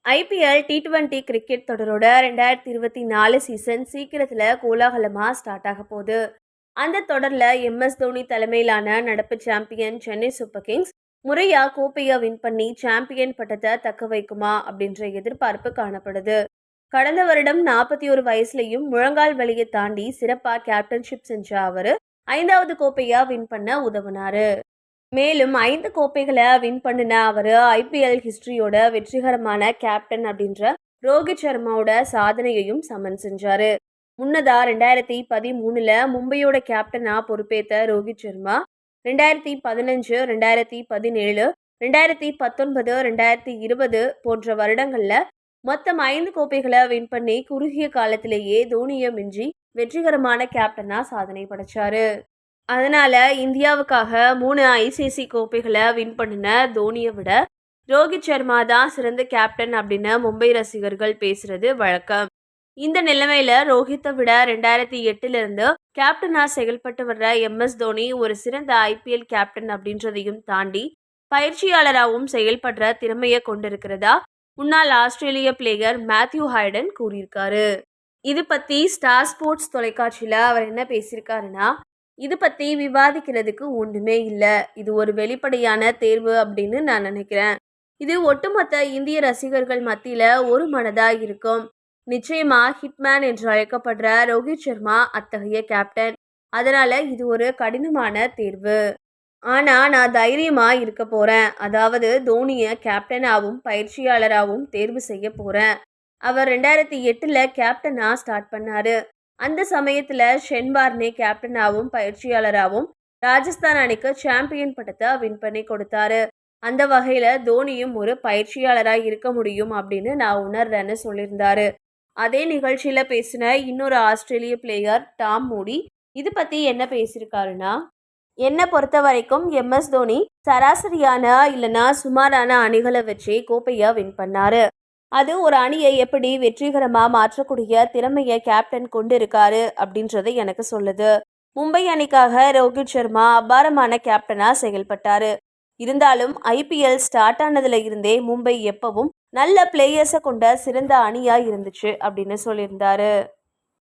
IPL T20 cricket தொடரோட 2024 season சீக்கிரத்தில் கோலாகலமாக start ஆக போகுது. அந்த தொடரில் MS தோனி தலைமையிலான நடப்பு சாம்பியன் சென்னை சூப்பர் கிங்ஸ் முறையாக கோப்பையை வின் பண்ணி சாம்பியன் பட்டத்தை தக்க வைக்குமா அப்படின்ற எதிர்பார்ப்பு காணப்படுது. கடந்த வருடம் 41 வயசுலையும் முழங்கால் வலியை தாண்டி சிறப்பாக கேப்டன்ஷிப் செஞ்ச அவர் 5வது கோப்பையா வின் பண்ண உதவுனாரு. மேலும் 5 கோப்பைகளை வின் பண்ணின அவர் ஐபிஎல் ஹிஸ்டரியோட வெற்றிகரமான கேப்டன் அப்படின்ற ரோஹித் சர்மாவோட சாதனையையும் சமன் செஞ்சாரு. முன்னதா 2013 மும்பையோட கேப்டனா பொறுப்பேற்ற ரோஹித் சர்மா 2015, 2017, 2019, 2020 போன்ற வருடங்கள்ல மொத்தம் 5 கோப்பைகளை வின் பண்ணி குறுகிய காலத்திலேயே தோனியை மிஞ்சி வெற்றிகரமான கேப்டனா சாதனை படைச்சாரு. அதனால இந்தியாவுக்காக 3 ஐசிசி கோப்பைகளை வின் பண்ணின தோனியை விட ரோஹித் சர்மா தான் சிறந்த கேப்டன் அப்படின்னு மும்பை ரசிகர்கள் பேசுறது வழக்கம். இந்த நிலைமையில ரோஹித்தை விட 2008 கேப்டனா செயல்பட்டு வர்ற MS தோனி ஒரு சிறந்த ஐபிஎல் கேப்டன் அப்படின்றதையும் தாண்டி பயிற்சியாளராகவும் செயல்படுற திறமையை கொண்டிருக்கிறதா முன்னாள் ஆஸ்திரேலிய பிளேயர் மேத்யூ ஹைடன் கூறியிருக்காரு. இது பத்தி ஸ்டார் ஸ்போர்ட்ஸ் தொலைக்காட்சியில அவர் என்ன பேசியிருக்காருன்னா, இது பற்றி விவாதிக்கிறதுக்கு ஒன்றுமே இல்லை. இது ஒரு வெளிப்படையான தேர்வு அப்படின்னு நான் நினைக்கிறேன். இது ஒட்டுமொத்த இந்திய ரசிகர்கள் மத்தியில் ஒரு மனதாக இருக்கும். நிச்சயமா ஹிட்மேன் என்று அழைக்கப்படுற ரோஹித் சர்மா அத்தகைய கேப்டன். அதனால இது ஒரு கடினமான தேர்வு. ஆனால் நான் தைரியமாக இருக்க போகிறேன். அதாவது தோனியை கேப்டனாகவும் பயிற்சியாளராகவும் தேர்வு செய்ய போகிறேன். அவர் 2008 கேப்டனாக ஸ்டார்ட் பண்ணார். அந்த சமயத்தில் ஷென் வார்னே கேப்டனாகவும் பயிற்சியாளராகவும் ராஜஸ்தான் அணிக்கு சாம்பியன் பட்டத்தை வின் பண்ணி கொடுத்தாரு. அந்த வகையில் தோனியும் ஒரு பயிற்சியாளராக இருக்க முடியும் அப்படின்னு நான் உணர்றேன்னு சொல்லியிருந்தாரு. அதே நிகழ்ச்சியில் பேசின இன்னொரு ஆஸ்திரேலிய பிளேயர் டாம் மூடி இது பற்றி என்ன பேசியிருக்காருன்னா, என்னை பொறுத்த வரைக்கும் MS தோனி சராசரியான இல்லைன்னா சுமாரான அணிகளை வச்சு கோப்பையை வின் பண்ணாரு. அது ஒரு அணியை எப்படி வெற்றிகரமாக மாற்றக்கூடிய திறமையை கேப்டன் கொண்டு இருக்காரு அப்படின்றத எனக்கு சொல்லுது. மும்பை அணிக்காக ரோஹித் சர்மா அபாரமான கேப்டனாக செயல்பட்டாரு. இருந்தாலும் ஐபிஎல் ஸ்டார்ட் ஆனதுல இருந்தே மும்பை எப்பவும் நல்ல பிளேயர்ஸை கொண்ட சிறந்த அணியாக இருந்துச்சு அப்படின்னு சொல்லியிருந்தாரு.